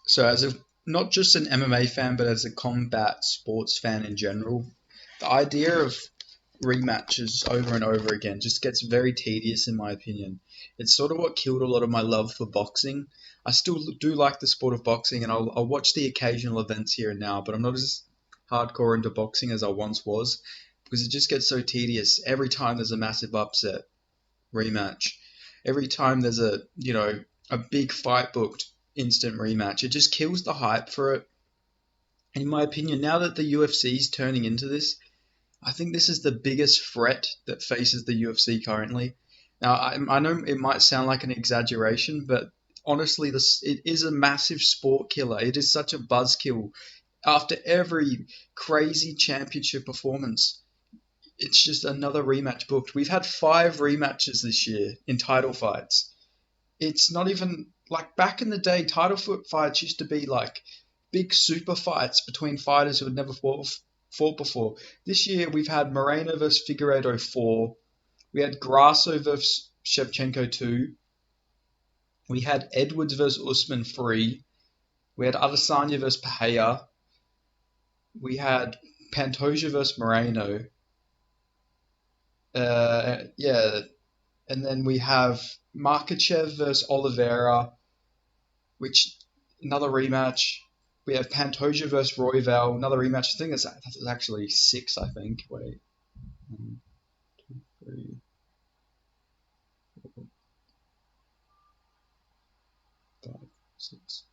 So as a not just an MMA fan, but as a combat sports fan in general, the idea of rematches over and over again just gets very tedious in my opinion. It's sort of what killed a lot of my love for boxing. I still do like the sport of boxing, and I'll watch the occasional events here and now, but I'm not as hardcore into boxing as I once was because it just gets so tedious. Every time there's a massive upset, rematch. Every time there's a big fight booked, instant rematch. It just kills the hype for it. And in my opinion, now that the UFC is turning into this, I think this is the biggest threat that faces the UFC currently. Now, I know it might sound like an exaggeration, but honestly, it is a massive sport killer. It is such a buzzkill after every crazy championship performance. It's just another rematch booked. We've had 5 rematches this year in title fights. It's not even like back in the day, title fights used to be like big super fights between fighters who had never fought before. This year we've had Moreno versus Figueiredo 4. We had Grasso versus Shevchenko 2. We had Edwards versus Usman 3. We had Adesanya versus Pereira. We had Pantoja versus Moreno. Yeah, and then we have Makachev versus Oliveira, which another rematch. We have Pantoja versus Royval, another rematch. I think that's actually 6. I think. Wait, 1, 2, 3, 4, 5, 6,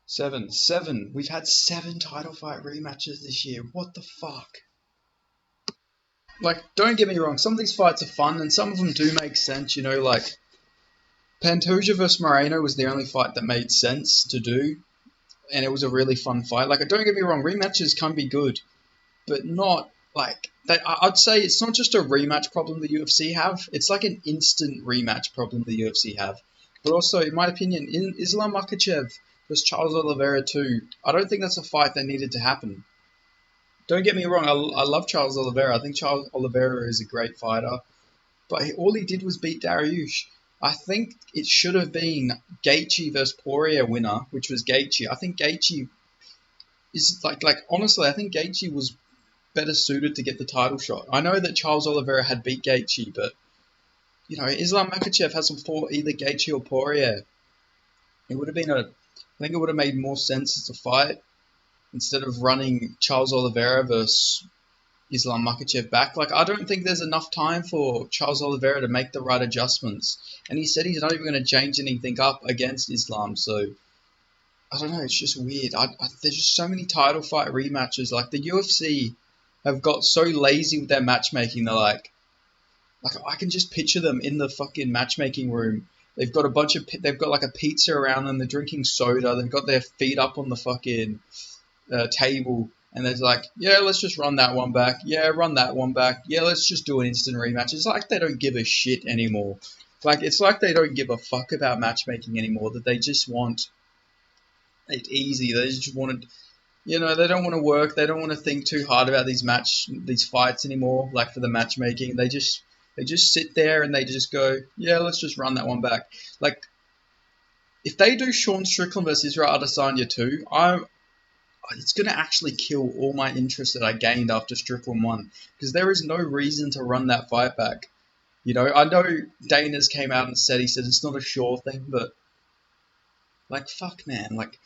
7. 7. We've had 7 title fight rematches this year. What the fuck? Like, don't get me wrong. Some of these fights are fun, and some of them do make sense. Like Pantoja versus Moreno was the only fight that made sense to do, and it was a really fun fight. Like, don't get me wrong, rematches can be good, but not like they. I'd say it's not just a rematch problem the UFC have. It's like an instant rematch problem the UFC have. But also, in my opinion, in Islam Makhachev versus Charles Oliveira too, I don't think that's a fight that needed to happen. Don't get me wrong, I love Charles Oliveira. I think Charles Oliveira is a great fighter, but all he did was beat Dariush. I think it should have been Gaethje versus Poirier winner, which was Gaethje. I think Gaethje is like honestly, I think Gaethje was better suited to get the title shot. I know that Charles Oliveira had beat Gaethje, but Islam Makhachev hasn't fought either Gaethje or Poirier. It would have been I think it would have made more sense as a fight instead of running Charles Oliveira versus Islam Makhachev back. Like, I don't think there's enough time for Charles Oliveira to make the right adjustments. And he said he's not even going to change anything up against Islam. So, I don't know. It's just weird. There's just so many title fight rematches. Like, the UFC have got so lazy with their matchmaking. They're like I can just picture them in the fucking matchmaking room. They've got like a pizza around them. They're drinking soda. They've got their feet up on the fucking table, and they're like, yeah, let's just run that one back. Yeah, run that one back. Yeah, let's just do an instant rematch. It's like they don't give a shit anymore. Like, it's like they don't give a fuck about matchmaking anymore, that they just want it easy. They just want to, they don't want to work. They don't want to think too hard about these fights anymore. Like, for the matchmaking, they just sit there and they just go, yeah, let's just run that one back. Like, if they do Sean Strickland versus Israel Adesanya too, it's going to actually kill all my interest that I gained after Strickland won, because there is no reason to run that fight back. I know Dana's came out and said it's not a sure thing, but like, fuck, man, like,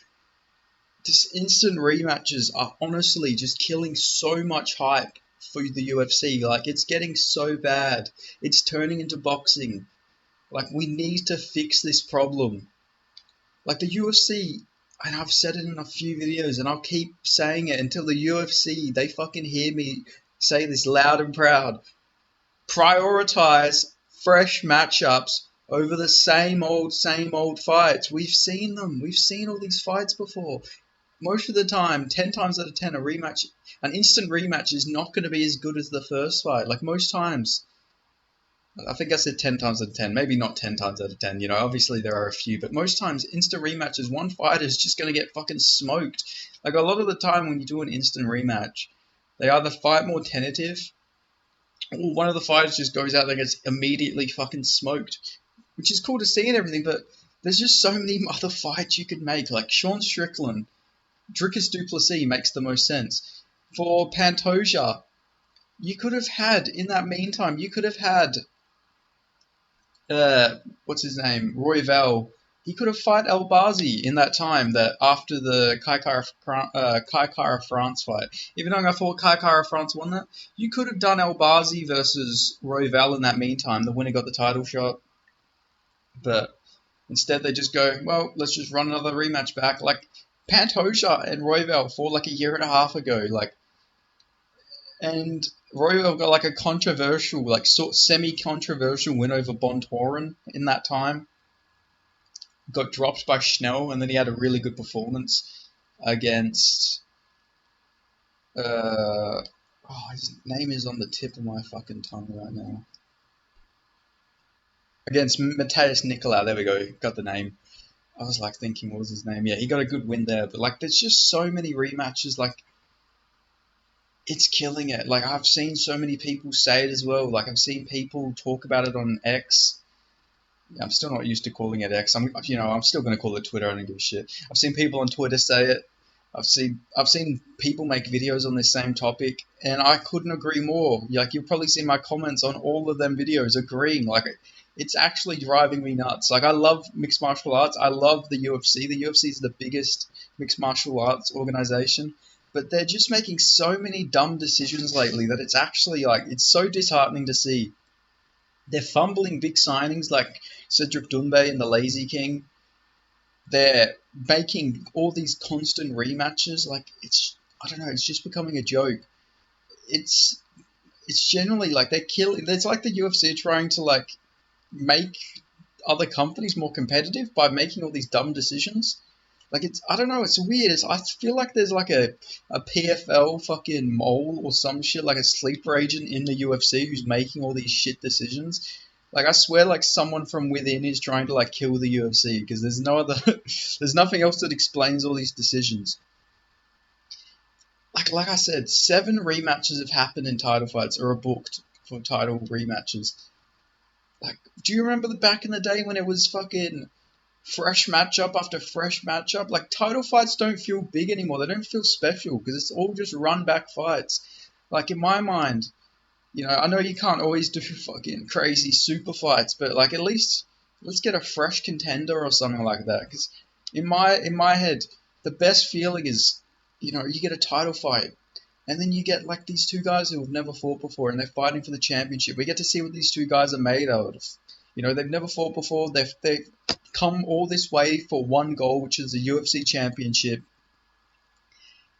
this instant rematches are honestly just killing so much hype for the UFC. Like, it's getting so bad. It's turning into boxing. Like, we need to fix this problem. Like, the UFC, and I've said it in a few videos, and I'll keep saying it until the UFC, they fucking hear me say this loud and proud. Prioritize fresh matchups over the same old fights. We've seen them. We've seen all these fights before. Most of the time, 10 times out of 10, an instant rematch is not going to be as good as the first fight. Like, most times, I think I said 10 times out of 10, maybe not 10 times out of 10, obviously there are a few, but most times instant rematches, one fighter is just going to get fucking smoked. Like, a lot of the time when you do an instant rematch, they either fight more tentative, or one of the fighters just goes out there and gets immediately fucking smoked, which is cool to see and everything, but There's just so many other fights you could make. Like Sean Strickland, Dricus du Plessis makes the most sense. For Pantoja, you could have had, in that meantime, you could have had, what's his name, Royval. He could have fought El Bazi in that time, that after the Kai Kara France fight. Even though I thought Kai Kara France won that, you could have done El Bazi versus Royval in that meantime. The winner got the title shot. But instead they just go, well, let's just run another rematch back. Like, Pantoja and Royval fought like a year and a half ago. Like, and Royval got like a controversial, like semi-controversial win over Bontorin in that time. Got dropped by Schnell, and then he had a really good performance against. His name is on the tip of my fucking tongue right now. Against Mateus Nicolau, there we go, got the name. I was like thinking, what was his name? Yeah, he got a good win there, but like, there's just so many rematches. Like, it's killing it. Like, I've seen so many people say it as well. Like, I've seen people talk about it on X. I'm still not used to calling it X. I'm still going to call it Twitter. I don't give a shit. I've seen people on Twitter say it. I've seen people make videos on this same topic, and I couldn't agree more. Like, you'll probably see my comments on all of them videos agreeing. Like, it's actually driving me nuts. Like, I love mixed martial arts. I love the UFC. The UFC is the biggest mixed martial arts organization, but they're just making so many dumb decisions lately that it's actually, like, it's so disheartening to see. They're fumbling big signings like Cedric Doumbé and the Lazy King. They're making all these constant rematches. Like, I don't know, it's just becoming a joke. It's generally like they're killing. It's like the UFC trying to like make other companies more competitive by making all these dumb decisions. Like, I don't know, it's weird. I feel like there's like a PFL fucking mole or some shit, like a sleeper agent in the UFC who's making all these shit decisions. Like, I swear, like, someone from within is trying to like kill the UFC because there's there's nothing else that explains all these decisions. Like I said, 7 rematches have happened in title fights or are booked for title rematches. Like, do you remember back in the day when it was fucking fresh matchup after fresh matchup? Like, title fights don't feel big anymore. They don't feel special because it's all just run back fights. Like, in my mind, I know you can't always do fucking crazy super fights, but like, at least let's get a fresh contender or something like that. Because in my head, the best feeling is, you get a title fight, and then you get like these 2 guys who have never fought before, and they're fighting for the championship. We get to see what these 2 guys are made out of. They've never fought before. They've come all this way for one goal, which is the UFC championship.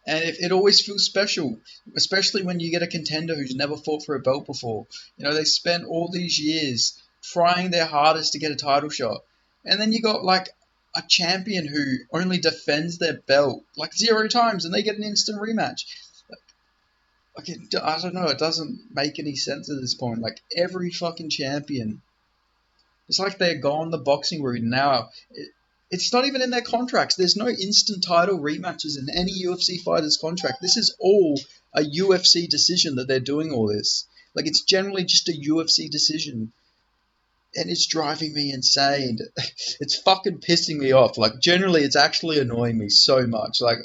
And it always feels special, especially when you get a contender who's never fought for a belt before. They spent all these years trying their hardest to get a title shot. And then you got like a champion who only defends their belt like 0 times, and they get an instant rematch. I don't know, it doesn't make any sense at this point. Like, every fucking champion, it's like they're gone the boxing route now. It's not even in their contracts. There's no instant title rematches in any UFC fighter's contract. This is all a UFC decision that they're doing all this. Like, it's generally just a UFC decision. And it's driving me insane. It's fucking pissing me off. Like, generally, it's actually annoying me so much. Like,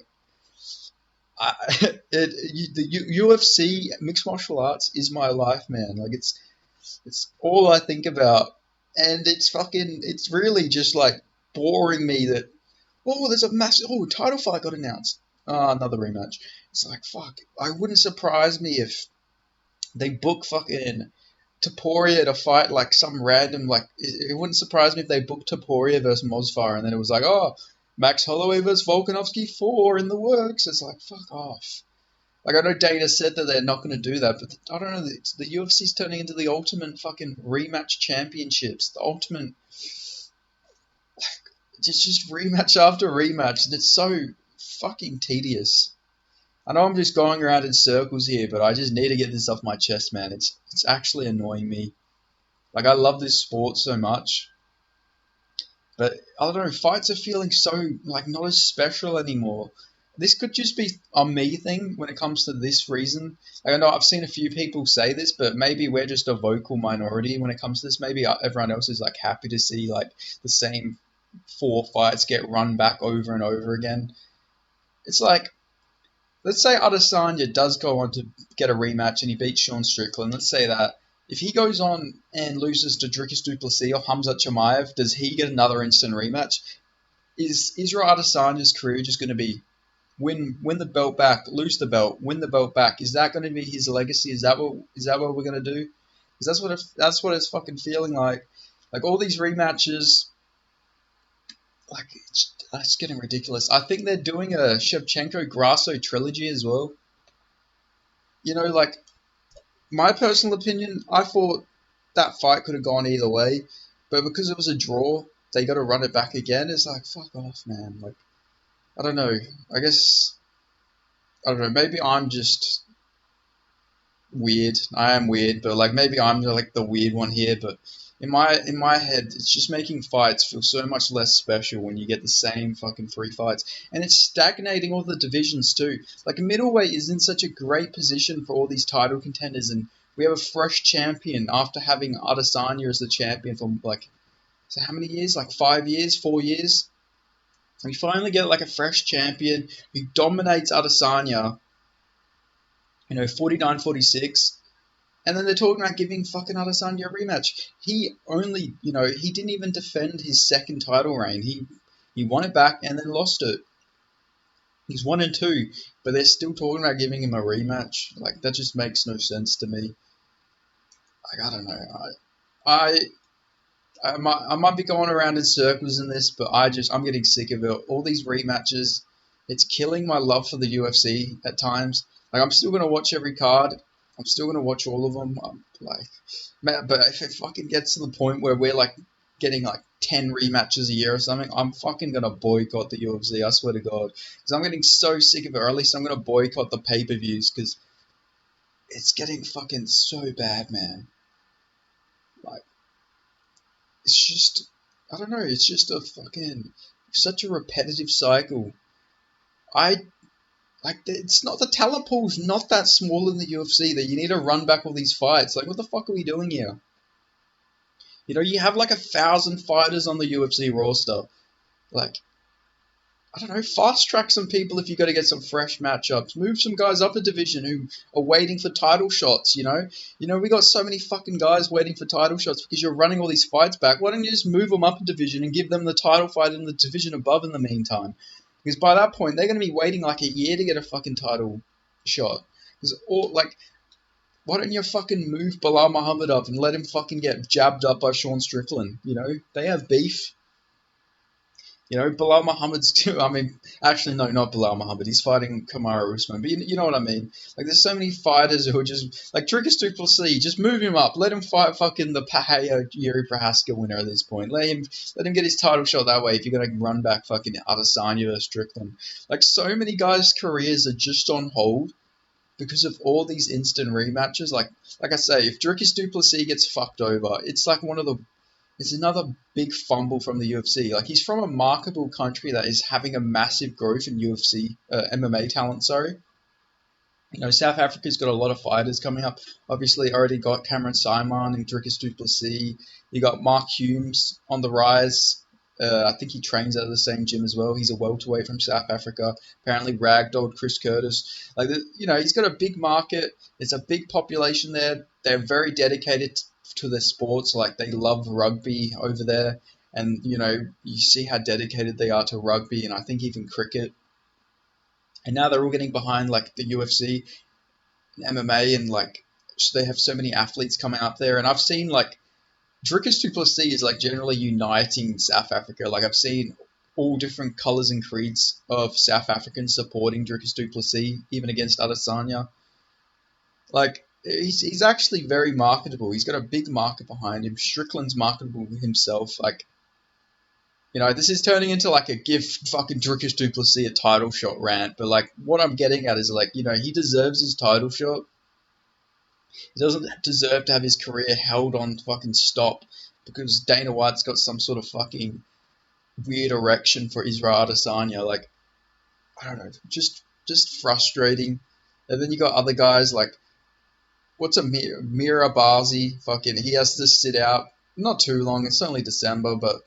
the UFC, mixed martial arts, is my life, man. Like, it's all I think about. And it's really just like boring me that, there's a massive, title fight got announced. Another rematch. It's like, fuck, I wouldn't surprise me if they book fucking Topuria to fight like some random, like, it wouldn't surprise me if they booked Topuria versus Mosfar, and then it was like, Max Holloway versus Volkanovski 4 in the works. It's like, fuck off. Like, I know Dana said that they're not going to do that, but I don't know, the UFC's turning into the ultimate fucking rematch championships. The ultimate, it's just rematch after rematch, and it's so fucking tedious. I know I'm just going around in circles here, but I just need to get this off my chest, man. It's actually annoying me. Like, I love this sport so much, but I don't know, fights are feeling so, like, not as special anymore. This could just be a me thing when it comes to this reason. Like, I know I've seen a few people say this, but maybe we're just a vocal minority when it comes to this. Maybe everyone else is like happy to see like the same 4 fights get run back over and over again. It's like, let's say Adesanya does go on to get a rematch and he beats Sean Strickland. Let's say that. If he goes on and loses to Dricus du Plessis or Hamzat Chimaev, does he get another instant rematch? Is Israel Adesanya's career just going to be win the belt back, lose the belt, win the belt back? Is that going to be his legacy? Is that what we're going to do? Because that's what it's fucking feeling like. Like all these rematches, like it's getting ridiculous. I think they're doing a Shevchenko Grasso trilogy as well. Like my personal opinion, I thought that fight could have gone either way, but because it was a draw, they got to run it back again. It's like fuck off, man. Like I don't know. I guess I don't know. Maybe I'm just weird. I am weird, but like maybe I'm like the weird one here. But in my head, it's just making fights feel so much less special when you get the same fucking 3 fights, and it's stagnating all the divisions too. Like middleweight is in such a great position for all these title contenders, and we have a fresh champion after having Adesanya as the champion for like so how many years? Like 5 years, 4 years. We finally get like a fresh champion who dominates Adesanya, 49-46. And then they're talking about giving fucking Adesanya a rematch. He didn't even defend his second title reign. He won it back and then lost it. He's 1-2, but they're still talking about giving him a rematch. Like that just makes no sense to me. Like I don't know. I might be going around in circles in this, but I'm getting sick of it. All these rematches, it's killing my love for the UFC at times. Like I'm still gonna watch every card. I'm still gonna watch all of them. Man, but if it fucking gets to the point where we're like getting like 10 rematches a year or something, I'm fucking gonna boycott the UFC. I swear to God, because I'm getting so sick of it. Or at least I'm gonna boycott the pay-per-views because it's getting fucking so bad, man. Like it's just, I don't know. It's just a fucking such a repetitive cycle. I Like it's not the talent pool's not that small in the UFC that you need to run back all these fights. Like what the fuck are we doing here? You have like 1,000 fighters on the UFC roster. Like I don't know, fast track some people if you got to get some fresh matchups. Move some guys up a division who are waiting for title shots. We got so many fucking guys waiting for title shots because you're running all these fights back. Why don't you just move them up a division and give them the title fight in the division above in the meantime? Because by that point, they're going to be waiting like a year to get a fucking title shot. Why don't you fucking move Bilal Muhammad up and let him fucking get jabbed up by Sean Strickland? They have beef. Bilal Muhammad's too. I mean, actually, no, not Bilal Muhammad. He's fighting Kamaru Usman. But you know what I mean? Like, there's so many fighters who are just like Dricus du Plessis. Just move him up. Let him fight fucking the Paheya Yuri Prohaska winner at this point. Let him get his title shot that way. If you're gonna run back fucking Adesanya versus Strickland, like so many guys' careers are just on hold because of all these instant rematches. Like I say, if Dricus du Plessis gets fucked over, it's another big fumble from the UFC. Like he's from a marketable country that is having a massive growth in UFC MMA talent. Sorry, South Africa's got a lot of fighters coming up. Obviously, already got Cameron Simon and Dricus du Plessis. You got Mark Humes on the rise. I think he trains out of the same gym as well. He's a welterweight from South Africa. Apparently ragdolled Chris Curtis. He's got a big market. It's a big population there. They're very dedicated to their sports. Like they love rugby over there. And, you see how dedicated they are to rugby and I think even cricket. And now they're all getting behind like the UFC and MMA and like so they have so many athletes coming up there. And I've seen like Dricus du Plessis is like generally uniting South Africa. Like I've seen all different colours and creeds of South Africans supporting Dricus du Plessis, even against Adesanya. Like he's actually very marketable. He's got a big market behind him. Strickland's marketable himself. Like this is turning into like a give fucking Dricus du Plessis a title shot rant. But like what I'm getting at is like he deserves his title shot. He doesn't deserve to have his career held on fucking stop because Dana White's got some sort of fucking weird erection for Israel Adesanya. Like, I don't know, just frustrating. And then you got other guys like, what's a Mira Barzi? Fucking, he has to sit out. Not too long. It's only December, but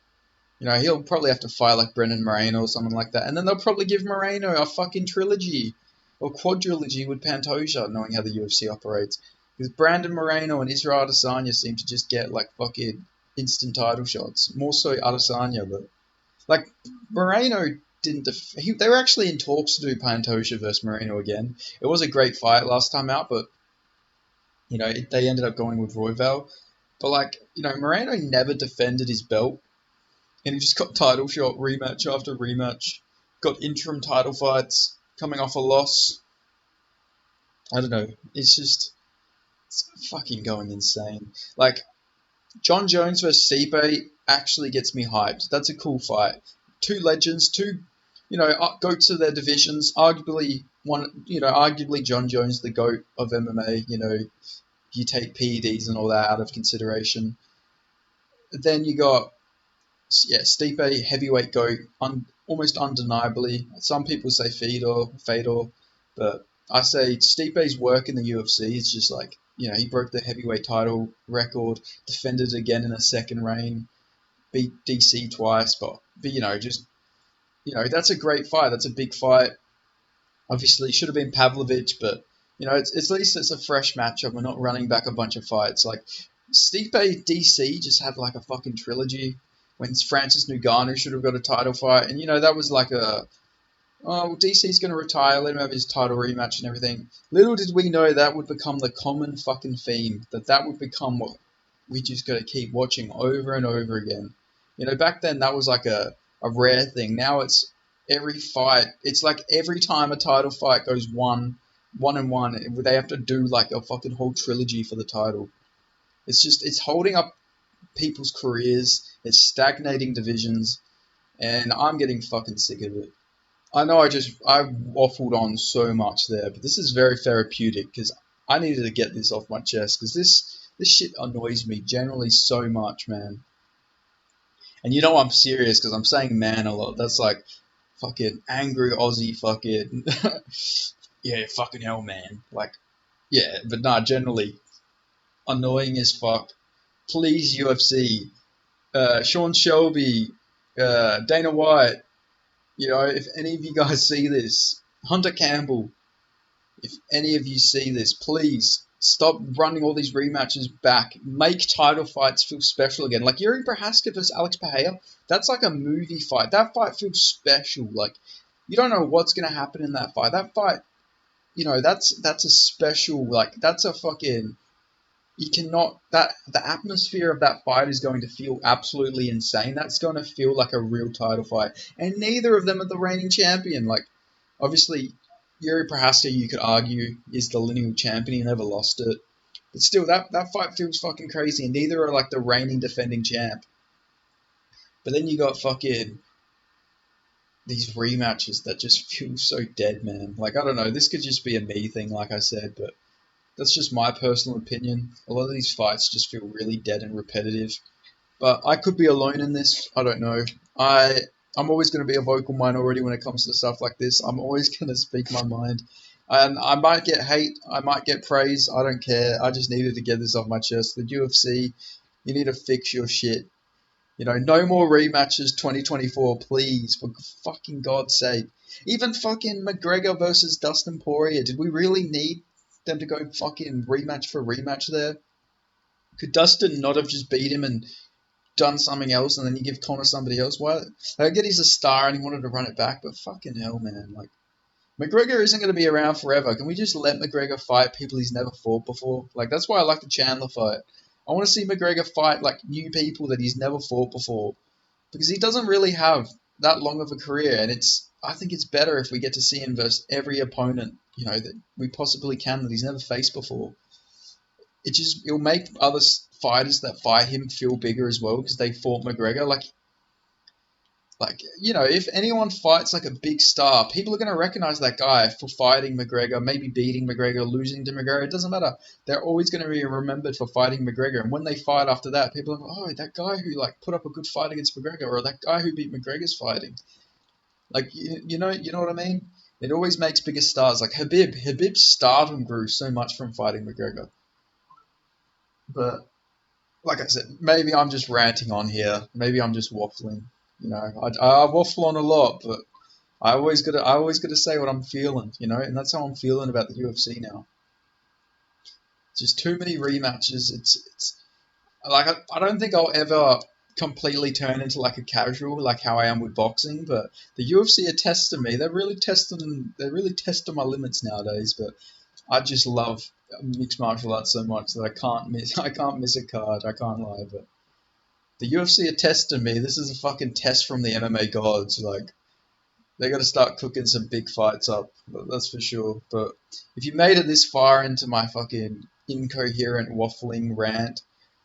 You know, he'll probably have to fight like Brendan Moreno or someone like that, and then they'll probably give Moreno a fucking trilogy or quadrilogy with Pantoja, knowing how the UFC operates. Because Brandon Moreno and Israel Adesanya seem to just get like fucking instant title shots. More so Adesanya, but like Moreno didn't. They were actually in talks to do Pantoja versus Moreno again. It was a great fight last time out, but you know they ended up going with Royval. But like you know, Moreno never defended his belt, and he just got title shot rematch after rematch. Got interim title fights coming off a loss. I don't know. It's fucking going insane. Like John Jones versus Stipe actually gets me hyped. That's a cool fight. Two legends, two goats of their divisions. Arguably John Jones, the goat of MMA. You know, if you take PEDs and all that out of consideration. Then you got Stipe, heavyweight goat, almost undeniably. Some people say Fedor, but I say Stipe's work in the UFC is just like, you know, he broke the heavyweight title record, defended it again in a second reign, beat DC twice, but that's a great fight. That's a big fight. Obviously, it should have been Pavlovich, but it's at least it's a fresh matchup. We're not running back a bunch of fights. Like Stipe DC just had like a fucking trilogy when Francis Ngannou should have got a title fight, and that was like DC's going to retire, let him have his title rematch and everything. Little did we know that would become the common fucking theme. That would become what we just got to keep watching over and over again. Back then that was like a rare thing. Now it's every fight. It's like every time a title fight goes one and one, they have to do like a fucking whole trilogy for the title. It's holding up people's careers. It's stagnating divisions, and I'm getting fucking sick of it. I know I waffled on so much there, but this is very therapeutic because I needed to get this off my chest because this shit annoys me generally so much, man. And I'm serious because I'm saying man a lot. That's like fucking angry Aussie fucking yeah, fucking hell, man. Like yeah, but nah, generally annoying as fuck. Please UFC, Sean Shelby, Dana White. If any of you guys see this, Hunter Campbell, if any of you see this, please stop running all these rematches back. Make title fights feel special again. Like Yuri Prohaska versus Alex Pereira, that's like a movie fight. That fight feels special. Like you don't know what's gonna happen in that fight. That fight, that's a special. Like that's a fucking. You cannot that the atmosphere of that fight is going to feel absolutely insane. That's going to feel like a real title fight, and neither of them are the reigning champion. Like, obviously, Yuri Prohaska, you could argue, is the lineal champion. He never lost it, but still, that fight feels fucking crazy, and neither are like the reigning defending champ. But then you got fucking these rematches that just feel so dead, man. Like I don't know, this could just be a me thing, like I said, but that's just my personal opinion. A lot of these fights just feel really dead and repetitive. But I could be alone in this. I don't know. I'm always going to be a vocal minority when it comes to stuff like this. I'm always going to speak my mind. And I might get hate. I might get praise. I don't care. I just needed to get this off my chest. The UFC, you need to fix your shit. No more rematches 2024, please, for fucking God's sake. Even fucking McGregor versus Dustin Poirier. Did we really need them to go fucking rematch for rematch there? Could Dustin not have just beat him and done something else and then you give Conor somebody else? Why? I get he's a star and he wanted to run it back, but fucking hell, man. Like, McGregor isn't going to be around forever. Can we just let McGregor fight people he's never fought before? Like, that's why I like the Chandler fight. I want to see McGregor fight, like, new people that he's never fought before. Because he doesn't really have that long of a career, and I think it's better if we get to see him versus every opponent, that we possibly can that he's never faced before. It'll make other fighters that fight him feel bigger as well because they fought McGregor. If anyone fights like a big star, people are going to recognize that guy for fighting McGregor, maybe beating McGregor, losing to McGregor. It doesn't matter. They're always going to be remembered for fighting McGregor. And when they fight after that, people are like, oh, that guy who put up a good fight against McGregor, or that guy who beat McGregor's fighting. Like, you know what I mean? It always makes bigger stars. Like Habib. Habib's stardom grew so much from fighting McGregor. But like I said, maybe I'm just ranting on here. Maybe I'm just waffling. You know, I waffle on a lot, but I always gotta say what I'm feeling. You know, and that's how I'm feeling about the UFC now. Just too many rematches. It's like I don't think I'll ever completely turn into like a casual like how I am with boxing, but the UFC are testing me. They're really testing my limits nowadays. But I just love mixed martial arts so much that I can't miss a card. I can't lie, but the UFC are testing me. This is a fucking test from the MMA gods. Like they got to start cooking some big fights up. That's for sure. But if you made it this far into my fucking incoherent waffling rant,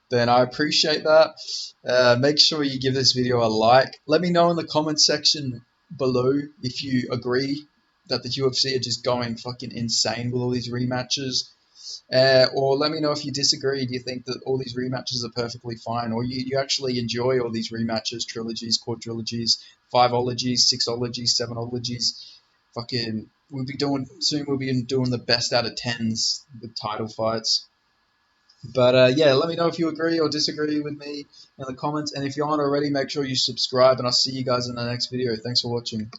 then I appreciate that. Make sure you give this video a like. Let me know in the comment section below if you agree that the UFC are just going fucking insane with all these rematches. Or let me know if you disagree. Do you think that all these rematches are perfectly fine? Or you actually enjoy all these rematches, trilogies, quadrilogies, fiveologies, sixologies, sevenologies? Fucking, we'll be doing the best out of tens with title fights. But yeah, let me know if you agree or disagree with me in the comments. And if you aren't already, make sure you subscribe. And I'll see you guys in the next video. Thanks for watching.